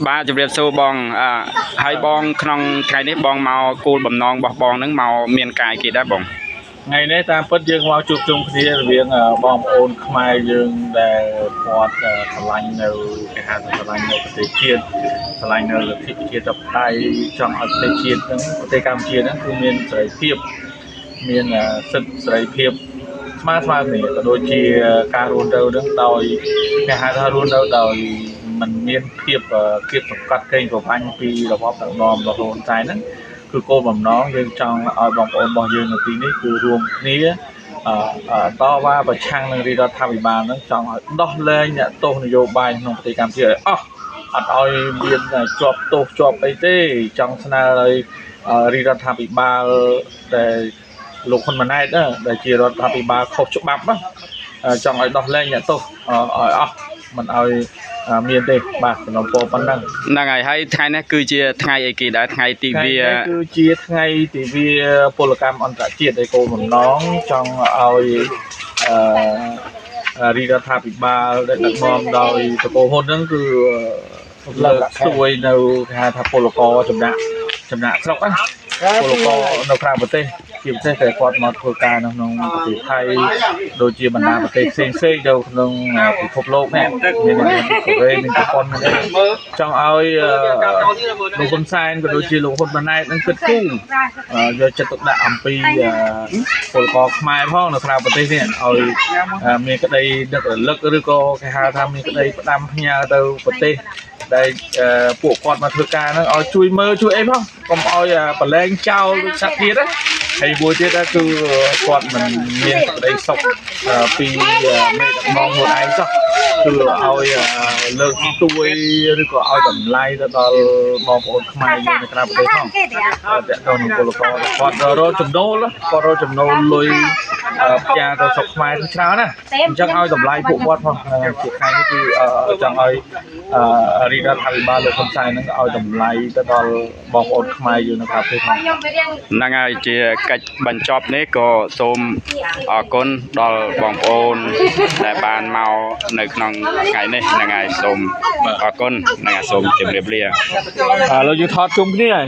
ba chụp đẹp sâu bong hai bong không cái đấy bong màu cù bầm non bọc bong nướng màu miền cài kỳ đã bong ថ្ងៃនេះតាមពិតយើងមកជួបជុំគ្នារវាងបងប្អូនខ្មែរយើងដែលគាត់ឆ្លាញ់នៅគេហៅថាឆ្លាញ់នៅប្រទេសជាតិឆ្លាញ់នៅលទ្ធិប្រជាធិបតេយ្យចង់ឲ្យប្រទេសជាតិហ្នឹងប្រទេសកម្ពុជាហ្នឹងគឺមានសេរីភាពមានសិទ្ធិសេរីភាពស្មើគ្នាក៏ដូចជាការរស់នៅហ្នឹងដោយគេហៅថារស់នៅដោយមិនមានភាពសង្កត់កេងប្រវ័ញ្ចពីរបបដឹកនាំរបស់ហ៊ុនសែនហ្នឹង គឺគោលបំណងយើងចង់ឲ្យបងប្អូនរបស់យើងនៅទីនេះគឺរួមគ្នាតវ៉ាប្រឆាំងនឹងរដ្ឋាភិបាលហ្នឹងចង់ឲ្យដោះលែងអ្នកទោសនយោបាយក្នុងប្រទេសកម្ពុជាអស់អត់ឲ្យមានជាប់ទោសជាប់អីទេចង់ស្នើឲ្យរដ្ឋាភិបាលដែលលោកហ៊ុនម៉ាណែតដែលជារដ្ឋាភិបាលខុសច្បាប់ចង់ឲ្យដោះលែងអ្នកទោសឲ្យអស់មិនឲ្យមានទេបាទសំណពរប៉ុណ្ណឹងហ្នឹងហើយហើយថ្ងៃនេះគឺជាថ្ងៃអីគេដែរថ្ងៃទីវាគឺជាថ្ងៃទីវាពលកម្មអន្តរជាតិដែលគោលបំណងចង់ឲ្យរដ្ឋាភិបាលដែលដឹកនាំដោយតកូលហ៊ុនហ្នឹងគឺលើកស្ទួយនៅគេហៅថាពលករចំណាក់ស្រុកណាពលករនៅក្រៅប្រទេសជាពិសេសតែគាត់មកធ្វើការនៅក្នុងប្រទេសថៃដូចជាបណ្ដាប្រទេសផ្សេងៗនៅក្នុងពិភពលោកនេះមានកូរ៉េមានជប៉ុនចង់ឲ្យលោកហ៊ុនសែនក៏ដូចជាលោកហ៊ុនម៉ាណែតនឹងគិតគូរយកចិត្តទុកដាក់អំពីពលករខ្មែរផងនៅក្រៅប្រទេសនេះឲ្យមានក្តីដឹករលឹកឬក៏គេហៅថាមានក្តីផ្ដាំផ្ញើទៅប្រទេសដែលពួកគាត់មកធ្វើការហ្នឹងឲ្យជួយមើលជួយអីផងកុំឲ្យប្រឡែងចោលសត្វទៀតណាហើយមួយទៀតគឺគាត់មិនមានក្តីសុខពីមេដឹកនាំខ្លួនឯងសោះគឺឲ្យលើកស្ទួយឬក៏ឲ្យតម្លៃទៅដល់បងប្អូនខ្មែរយើងនៅក្រៅប្រទេសផងតែតើនឹងពលករគាត់រកចំណូលលុយផ្ញើទៅស្រុកខ្មែរគឺច្រើនណាអញ្ចឹងឲ្យតម្លៃពួកគាត់ផងជាថ្ងៃនេះគឺចង់ឲ្យរដ្ឋាភិបាលលោកហ៊ុនសែននឹងឲ្យតម្លៃទៅដល់បងប្អូនខ្មែរយើងនៅក្រៅប្រទេសផងហ្នឹងហើយជាកិច្ចបញ្ចប់នេះក៏សូមអរគុណដល់បងប្អូនដែលបានមកនៅក្នុងថ្ងៃនេះហ្នឹងហើយសូមអរគុណហ្នឹងហើយសូមជម្រាបលាឥឡូវយើងថតជុំគ្នាហើយ